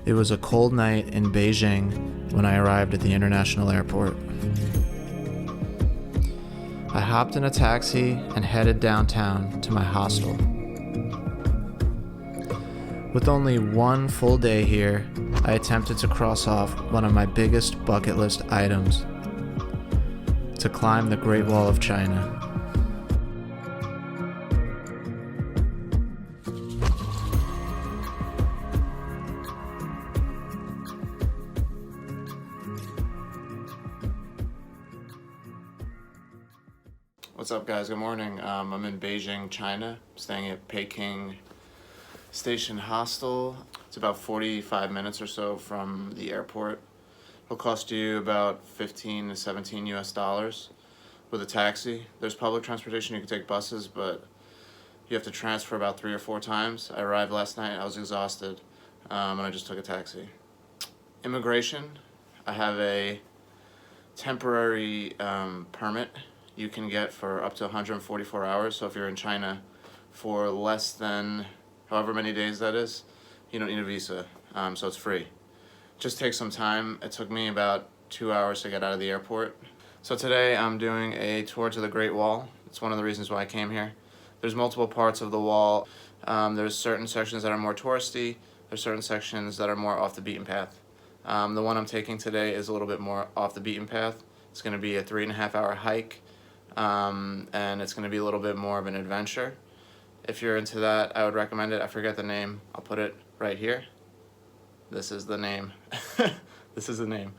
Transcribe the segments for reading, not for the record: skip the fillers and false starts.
It was a cold night in Beijing when I arrived at the international airport. I hopped in a taxi and headed downtown to my hostel. With only one full day here, I attempted to cross off one of my biggest bucket list items: to climb the Great Wall of China. What's up, guys? Good morning. I'm in Beijing, China, staying at Peking Hostel. It's about 45 minutes or so from the airport. It'll cost you about 15 to 17 US dollars with a taxi. There's public transportation, you can take buses, but you have to transfer about 3 or 4 times. I arrived last night, I was exhausted, and I just took a taxi. Immigration, I have a temporary permit you can get for up to 144 hours. So if you're in China for less than however many days that is, you don't need a visa, so it's free. Just takes some time. It took me about 2 hours to get out of the airport. So today I'm doing a tour to the Great Wall. It's one of the reasons why I came here. There's multiple parts of the wall. There's certain sections that are more touristy. There's certain sections that are more off the beaten path. The one I'm taking today is a little bit more off the beaten path. It's going to be a 3.5-hour hike, and it's going to be a little bit more of an adventure. If you're into that, I would recommend it. I forget the name. I'll put it right here. This is the name. This is the name.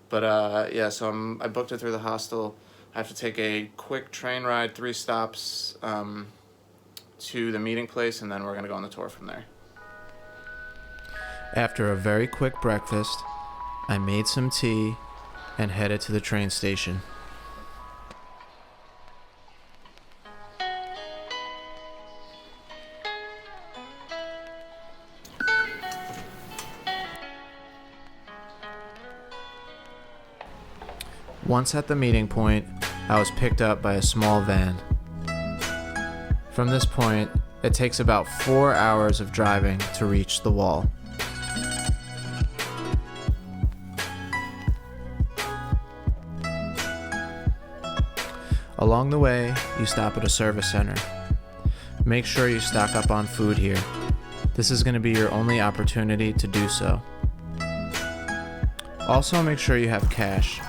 But yeah, so I booked it through the hostel. I have to take a quick train ride, 3 stops to the meeting place, and then we're going to go on the tour from there. After a very quick breakfast, I made some tea and headed to the train station. Once at the meeting point, I was picked up by a small van. From this point, it takes about 4 hours of driving to reach the wall. Along the way, you stop at a service center. Make sure you stock up on food here. This is going to be your only opportunity to do so. Also, make sure you have cash.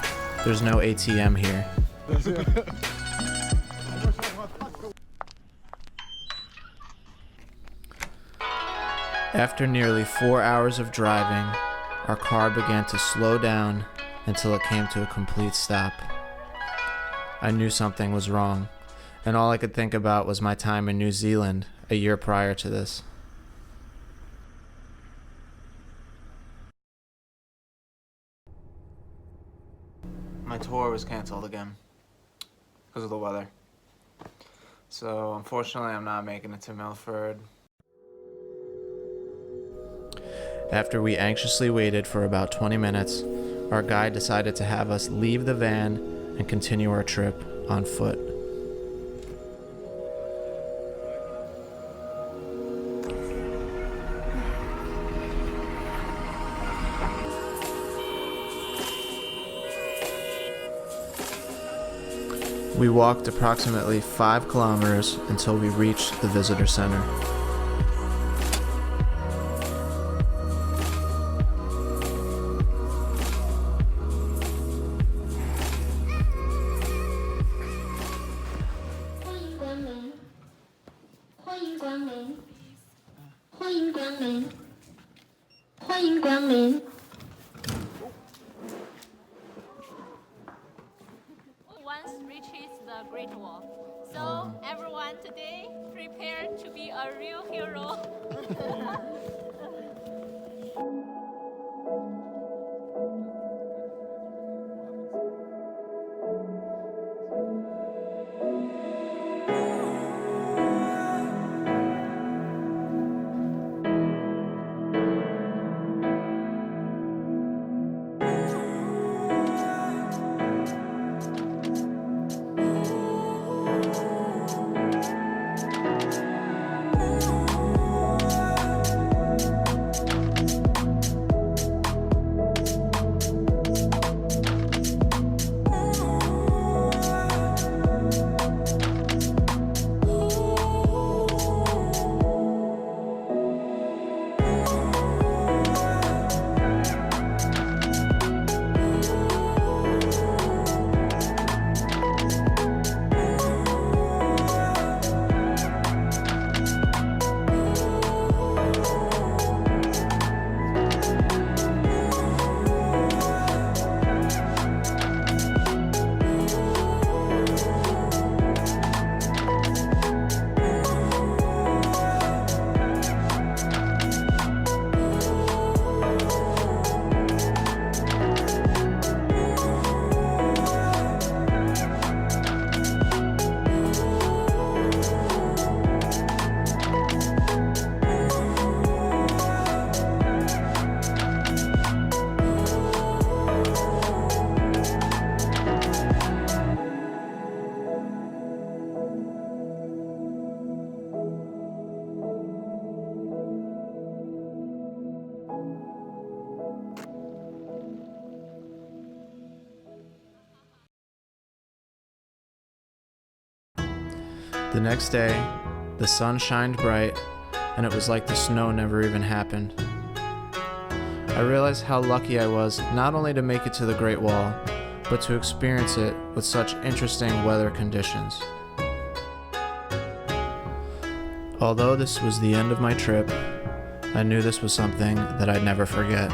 There's no ATM here. After nearly 4 hours of driving, our car began to slow down until it came to a complete stop. I knew something was wrong, and all I could think about was my time in New Zealand a year prior to this. My tour was canceled again because of the weather. So unfortunately, I'm not making it to Milford. After we anxiously waited for about 20 minutes, our guide decided to have us leave the van and continue our trip on foot. We walked approximately 5 kilometers until we reached the visitor center. Once reaches the Great Wall. So everyone today prepare to be a real hero. The next day, the sun shined bright, and it was like the snow never even happened. I realized how lucky I was not only to make it to the Great Wall, but to experience it with such interesting weather conditions. Although this was the end of my trip, I knew this was something that I'd never forget.